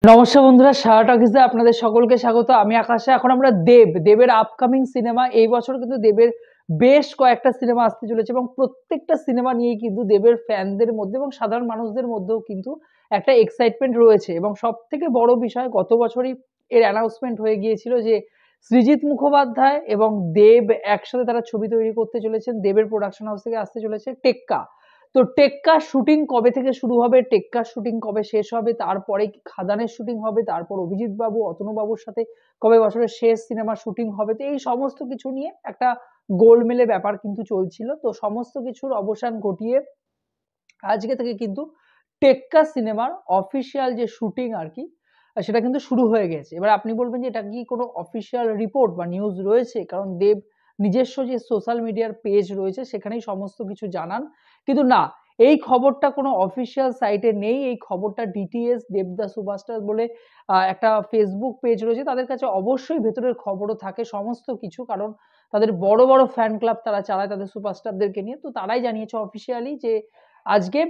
নমস্কার বন্ধুরা, সারা টকিজে আপনাদের সকলকে স্বাগত। আমি আকাশে। এখন আমরা দেবের আপকামিং সিনেমা, এই বছর কিন্তু দেবের বেশ কয়েকটা সিনেমা আসতে চলেছে এবং প্রত্যেকটা সিনেমা নিয়েই কিন্তু দেবের ফ্যানদের মধ্যে এবং সাধারণ মানুষদের মধ্যেও কিন্তু একটা এক্সাইটমেন্ট রয়েছে। এবং সবথেকে বড় বিষয়, গত বছরই এর অ্যানাউন্সমেন্ট হয়ে গিয়েছিল যে সৃজিত মুখোপাধ্যায় এবং দেব একসাথে তারা ছবি তৈরি করতে চলেছেন। দেবের প্রোডাকশন হাউস থেকে আসতে চলেছে টেক্কা। তো টেক্কার শুটিং কবে থেকে শুরু হবে, টেক্কার শুটিং কবে শেষ হবে, তারপরে কি খাদানের শুটিং হবে, তারপর অভিজিৎ বাবু অতনু বাবুর সাথে কবে বছরের শেষ সিনেমার শুটিং হবে, তো এই সমস্ত কিছু নিয়ে একটা গোলমেলে ব্যাপার কিন্তু চলছিল। তো সমস্ত কিছুর অবসান ঘটিয়ে আজকে থেকে কিন্তু টেক্কা সিনেমার অফিসিয়াল যে শুটিং আর কি, সেটা কিন্তু শুরু হয়ে গেছে। এবার আপনি বলবেন যে এটা কি কোনো অফিসিয়াল রিপোর্ট বা নিউজ রয়েছে, কারণ দেব নিজস্ব যে সোশ্যাল মিডিয়ার পেজ রয়েছে সেখানেই সমস্ত কিছু জানান। কিন্তু না, এই খবরটা কোনো অফিসিয়াল সাইটে নেই। এই খবরটা ডিটিএস দেবদা সুপারস্টার বলে একটা ফেসবুক পেজ রয়েছে, তাদের কাছে অবশ্যই ভেতরের খবরও থাকে সমস্ত কিছু, কারণ তাদের বড় বড় ফ্যান ক্লাব তারা চালায় তাদের সুপারস্টারদেরকে নিয়ে। তো তারাই জানিয়েছে অফিসিয়ালি যে আজকে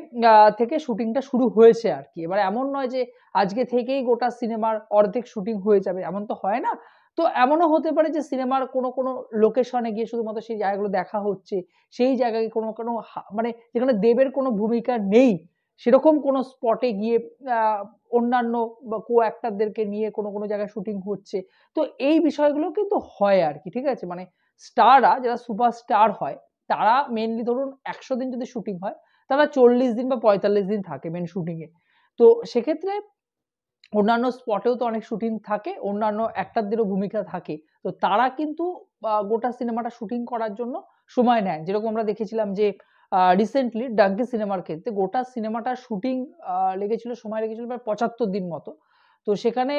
থেকে শুটিংটা শুরু হয়েছে আর কি। এবার এমন নয় যে আজকে থেকেই গোটা সিনেমার অর্ধেক শুটিং হয়ে যাবে, এমন তো হয় না। তো এমনও হতে পারে যে সিনেমার কোনো লোকেশনে গিয়ে শুধুমাত্র সেই জায়গাগুলো দেখা হচ্ছে, সেই জায়গায় কোনো মানে যেখানে দেবের কোনো ভূমিকা নেই সেরকম কোনো স্পটে গিয়ে অন্যান্য বা কো অ্যাক্টরদেরকে নিয়ে কোনো জায়গায় শুটিং হচ্ছে। তো এই বিষয়গুলো কিন্তু হয় আর কি, ঠিক আছে। মানে স্টাররা যারা সুপারস্টার হয় তারা মেনলি ধরুন 100 দিন যদি শুটিং হয়, তারা 40 দিন বা 45 দিন থাকে মেন শুটিং এ। তো সেক্ষেত্রে অন্যান্য স্পটেও তো অনেক শুটিং থাকে, অন্যান্য অ্যাক্টরদেরও ভূমিকা থাকে। তো তারা কিন্তু গোটা সিনেমাটা শুটিং করার জন্য সময় নেন। যেরকম আমরা দেখেছিলাম যে রিসেন্টলি 'ডাঙ্কি' সিনেমার ক্ষেত্রে গোটা সিনেমাটার শুটিং সময় লেগেছিল প্রায় ৭৫ দিন মতো। তো সেখানে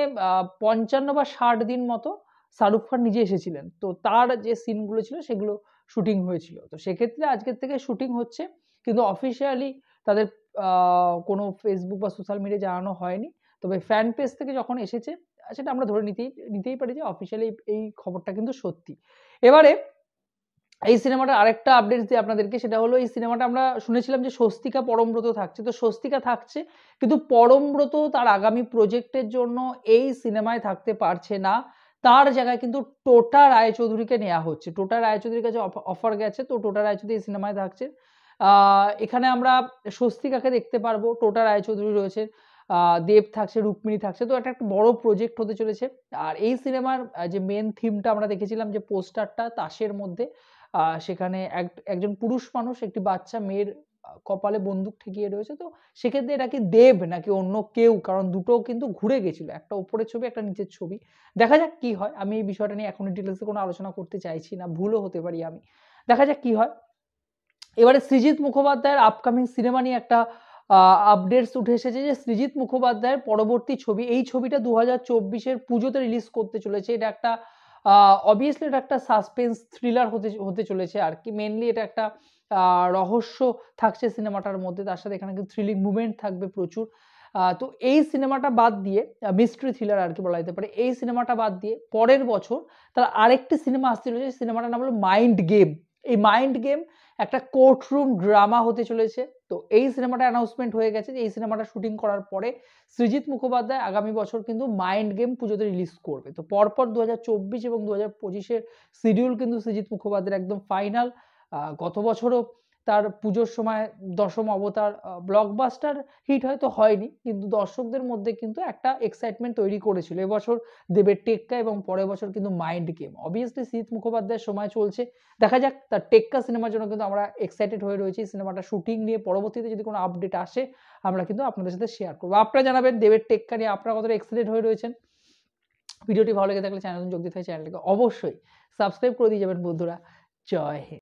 ৫৫ বা ৬০ দিন মতো শাহরুখ খান নিজে এসেছিলেন। তো তার যে সিনগুলো ছিল সেগুলো শুটিং হয়েছিল। তো সেক্ষেত্রে আজকের থেকে শুটিং হচ্ছে। কিন্তু অফিসিয়ালি তাদের কোনো ফেসবুক বা সোশ্যাল মিডিয়ায় জানানো হয়নি। তবে ফ্যান পেজ থেকে যখন এসেছে সেটা আমরা ধরে নিতেই পারি যে অফিসিয়ালি এই খবরটা কিন্তু সত্যি। এবারে এই সিনেমাটার আরেকটা আপডেটস দিই আপনাদেরকে, সেটা হলো এই সিনেমাটা আমরা শুনেছিলাম যে স্বস্তিকা পরমব্রত থাকছে। তো স্বস্তিকা থাকছে, কিন্তু পরমব্রত তার আগামী প্রজেক্টের জন্য এই সিনেমায় থাকতে পারছে না। তার জায়গায় কিন্তু টোটা রায়চৌধুরীকে নেয়া হচ্ছে। টোটা রায়চৌধুরীর কাছে অফার গেছে, তো টোটা রায়চৌধুরী এই সিনেমায় থাকছে। এখানে আমরা স্বস্তিকাকে দেখতে পারবো, টোটা রায়চৌধুরী রয়েছে, দেব থাকছে, রুক্মিণী থাকছে। তো এটা একটা বড় প্রজেক্ট হতে চলেছে। আর এই সিনেমার যে মেইন থিমটা আমরা দেখেছিলাম যে পোস্টারটা তাসের মধ্যে, সেখানে একজন পুরুষ মানুষ একটি বাচ্চা মেয়ের কপালে বন্দুক ঠেকিয়ে রয়েছে। তো সেক্ষেত্রে এটা কি দেব নাকি অন্য কেউ, কারণ দুটো কিন্তু ঘুরে গেছিল, একটা উপরের ছবি একটা নিচের ছবি। দেখা যাক কি হয়। আমি এই বিষয়টা নিয়ে এখন ডিটেলসে কোনো আলোচনা করতে চাইছি না, ভুলও হতে পারি আমি। দেখা যাক কি হয়। এবারে সৃজিত মুখোপাধ্যায়ের আপকামিং সিনেমা নিয়ে একটা আপডেটস উঠে এসেছে যে সৃজিত মুখোপাধ্যায়ের পরবর্তী ছবি, এই ছবিটা ২০২৪ এর পুজোতে রিলিজ করতে চলেছে। এটা একটা অবভিয়াসলি এটা একটা সাসপেন্স থ্রিলার হতে চলেছে আর কি। মেইনলি এটা একটা রহস্য থাকছে সিনেমাটার মধ্যে, তার সাথে এখানে কিন্তু থ্রিলিং মুভমেন্ট থাকবে প্রচুর। তো এই সিনেমাটা বাদ দিয়ে মিস্ট্রি থ্রিলার আর কি বলা যেতে পারে। এই সিনেমাটা বাদ দিয়ে পরের বছর তার আরেকটি সিনেমা আসতে চলেছে, সিনেমাটার নাম হলো 'মাইন্ড গেম'। এই 'মাইন্ড গেম' একটা কোর্টরুম ড্রামা হতে চলেছে। তো এই সিনেমাটা অ্যানাউন্সমেন্ট হয়ে গেছে যে এই সিনেমাটা শুটিং করার পরে সৃজিত মুখোপাধ্যায় আগামী বছর কিন্তু 'মাইন্ড গেম' পুজোতে রিলিজ করবে। তো পরপর ২০২৪ এবং ২০২৫ এর শিডিউল কিন্তু সৃজিত মুখোপাধ্যায়ের একদম ফাইনাল। গত বছরও তার পুজোর সময় 'দশম অবতার' ব্লকবাস্টার হিট হয়তো হয়নি, কিন্তু দর্শকদের মধ্যে কিন্তু একটা এক্সাইটমেন্ট তৈরি করেছিল। এবছর দেবের 'টেক্কা' এবং পরের বছর কিন্তু 'মাইন্ড গেম'। অবভিয়াসলি সৃজিত মুখোপাধ্যায়ের সময় চলছে। দেখা যাক, তার 'টেক্কা' সিনেমার জন্য কিন্তু আমরা এক্সাইটেড হয়ে রয়েছি। সিনেমাটা শুটিং নিয়ে পরবর্তীতে যদি কোনো আপডেট আসে আমরা কিন্তু আপনাদের সাথে শেয়ার করব। আপনারা জানাবেন দেবের 'টেক্কা' নিয়ে আপনারা কতটা এক্সাইটেড হয়ে রয়েছেন। ভিডিওটি ভালো লেগে থাকলে চ্যানেলে যোগ দিতে হয়, চ্যানেলটিকে অবশ্যই সাবস্ক্রাইব করে দিয়ে যাবেন বন্ধুরা। জয় হিন্দ।